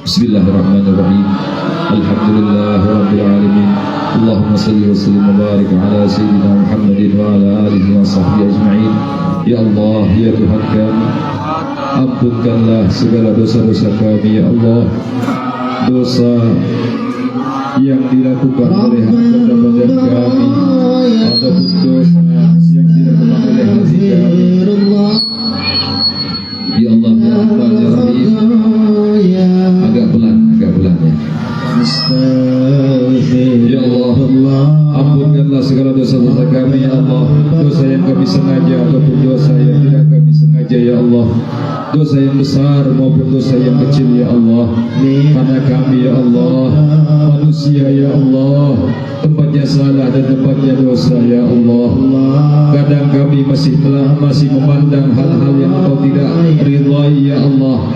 Bismillahirrahmanirrahim. Alhamdulillahirabbil alamin. Allahumma salli wa sallim wa barik ala sayyidina Muhammadin wa ala alihi wa sahbihi ajma'in. Ya Allah, ya Tuhan kami, ampunkanlah segala dosa-dosa kami, ya Allah. Dosa yang dilakukan oleh hamba-hamba kami, ataupun dosa yang dilakukan oleh hati kami. Ya Allah, ya Rahman, ya Rahim. Agak pelan ya. Ya Allah, Ampunkanlah segala dosa-dosa kami ya Allah, dosa yang kami sengaja ataupun dosa yang tidak kami sengaja ya Allah, dosa yang besar maupun dosa yang kecil ya Allah. Karena kami ya Allah manusia ya Allah, tempatnya salah dan tempatnya dosa ya Allah. Kadang kami masih memandang hal-hal yang Engkau tidak ridhai ya Allah.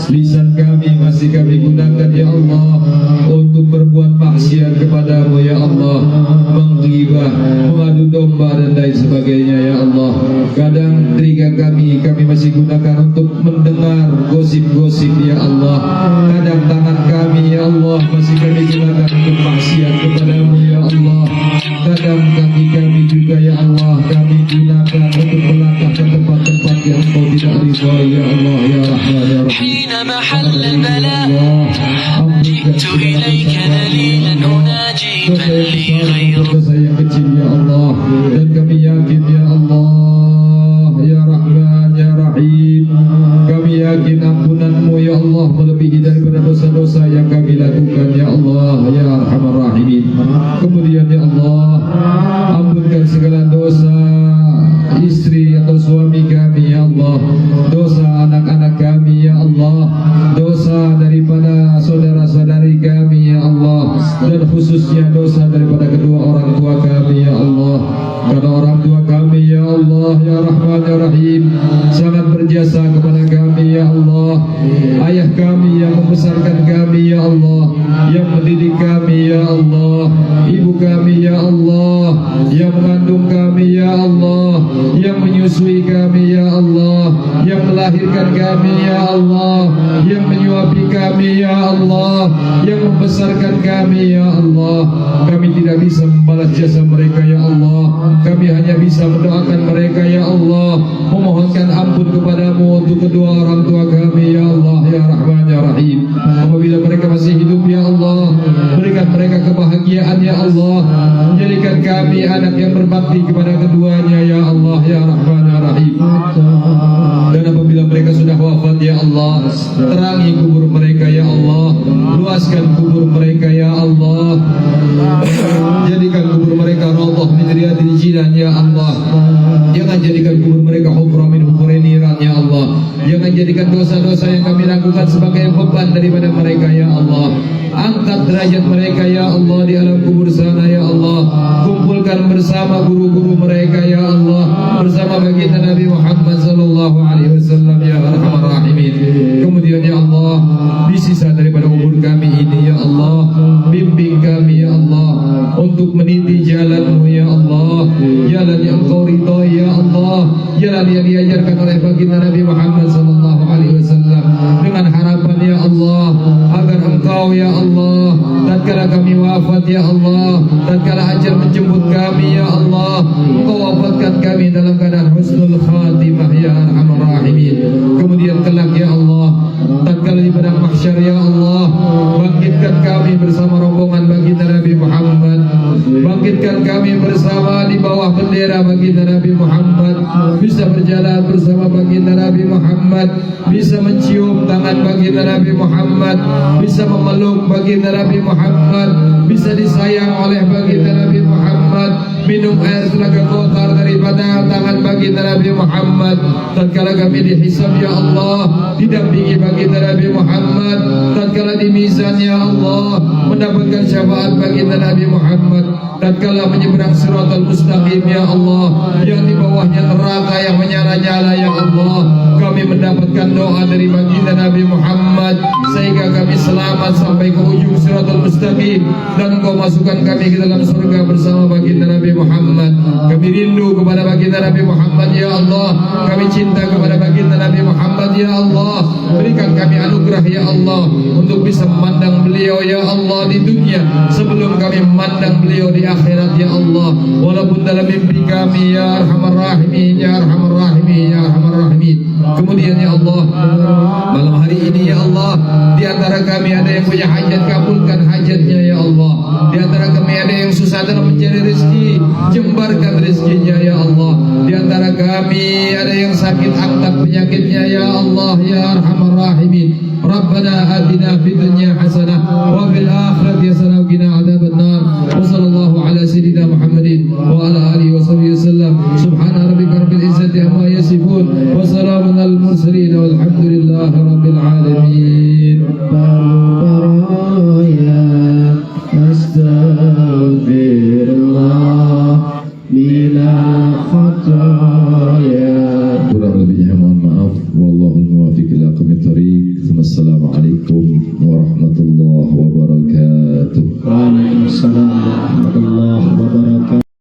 Lisan kami masih kami gunakan ya Allah untuk berbuat maksiat kepadamu ya Allah, menggibah, mengadu domba dan lain sebagainya ya Allah. Kadang telinga kami masih gunakan untuk mendengar gosip-gosip ya Allah. Kadang tangan kami ya Allah masih kami gunakan untuk maksiat kepadamu ya Allah. Kadang kaki kami juga ya Allah kami gunakan untuk melangkah ke tempat-tempat yang Engkau tidak ridha ya Allah ya Rahman ya Rahim. Dosa yang kecil ya Allah, dan kami yakin ya Allah ya Rahman ya Rahim, kami yakin ampunanmu ya Allah melebihi daripada dosa-dosa yang kami lakukan ya Allah ya Arhamar Rahimin. Kemudian ya Allah, ampunkan segala dosa istri atau suami kami ya Allah, dosa anak-anak kami ya Allah, dosa daripada saudara-saudari kami ya Allah, dan khususnya dosa daripada kedua orang tua kami ya Allah. Karena orang tua kami ya Allah ya Rahman ya Rahim sangat berjasa kepada kami ya Allah. Ayah kami yang membesarkan kami ya Allah, yang mendidik kami ya Allah, ibu kami ya Allah, yang mengandung kami ya Allah, yang menyusui kami ya Allah, yang melahirkan kami ya Allah, yang menyuapi kami ya Allah, yang membesarkan kami ya Allah. Kami tidak bisa membalas jasa mereka ya Allah, kami hanya bisa mendoakan mereka ya Allah, memohonkan ampun kepadamu untuk kedua orang tua kami ya Allah ya Rahman ya Rahim. Apabila mereka masih hidup ya Allah, berikan mereka kebahagiaan ya Allah, menjadikan kami anak yang berbakti kepada keduanya ya Allah ya Rahman ya Rahim. Dan apabila mereka sudah wafat ya Allah, terangi kubur mereka ya Allah, luaskan kubur mereka ya Allah, jadikan kubur mereka raudhah min riyadil jinan ya Allah. Jangan jadikan kubur mereka hufrah min hufuri niran ya Allah. Jangan jadikan dosa-dosa yang kami lakukan sebagai beban daripada mereka ya Allah. Angkat derajat mereka ya Allah di alam kubur sana ya Allah. Kumpulkan bersama guru-guru mereka ya Allah, bersama baginda Nabi Muhammad sallallahu alaihi wasallam ya Arhamar Rahimin. Kemudian ya Allah, di sisa daripada umur kami ini ya Allah, bimbing kami ya Allah untuk meniti jalan-Mu ya Allah, jalan yang Engkau ridhai ya Allah, jalan yang diajarkan oleh baginda Nabi Muhammad sallallahu alaihi wasallam, dengan harapan ya Allah agar Engkau ya Allah tatkala kami wafat ya Allah, tatkala ajal menjemput kami ya Allah, Engkau wafatkan kami dalam keadaan husnul khatimah ya Arhamar Rahimin. Kemudian kelak ya Allah, tatkala di padang mahsyar ya Allah, bangkitkan kami bersama rombongan baginda Nabi Muhammad, bangkitkan kami bersama di bawah bendera baginda Nabi Muhammad, bisa berjalan bersama baginda Nabi Muhammad, bisa mencium tangan baginda Nabi Muhammad, bisa memeluk baginda Nabi Muhammad, bisa disayang oleh baginda Nabi Muhammad, minum air telaga Kautsar daripada tangan baginda Nabi Muhammad. Tatkala kami dihisab ya Allah, didampingi baginda Nabi Muhammad, tatkala di mizan ya Allah, mendapatkan syafaat baginda Nabi Muhammad, tatkala menyeberang siratal mustaqim ya Allah, yang di bawahnya neraka yang menyala-nyala ya Allah, kami mendapatkan doa dari baginda Nabi Muhammad sehingga kami selamat sampai ke ujung siratal mustaqim, dan Engkau masukkan kami ke dalam surga bersama baginda Nabi Muhammad. Kami rindu kepada baginda Nabi Muhammad ya Allah, kami cinta kepada baginda Nabi Muhammad ya Allah. Berikan kami anugerah ya Allah untuk bisa memandang beliau ya Allah di dunia sebelum kami memandang beliau di akhirat ya Allah, walaupun dalam mimpi kami ya Arhamar Rahimin ya Arhamar Rahimin ya Arhamar Rahimin. Kemudian ya Allah, malam hari ini ya Allah, di antara kami ada yang punya hajat, kabulkan hajatnya ya Allah. Di antara kami ada yang susah dalam mencari rezeki, jembarkan rezekinya ya Allah. Di antara kami ada yang sakit, angkat penyakitnya ya Allah ya Arhamar Rahimin. Rabbana atina fid dunya hasanah wa fil akhirati hasanah wa qina adzabannar. Wa sallallahu ala sayyidina Muhammadin khotaya. Kurang lebihnya mohon maaf. Wallahu muwaffiq ila aqwamit thoriq. Assalamualaikum warahmatullahi wabarakatuh. Waalaikumsalam warahmatullahi wabarakatuh.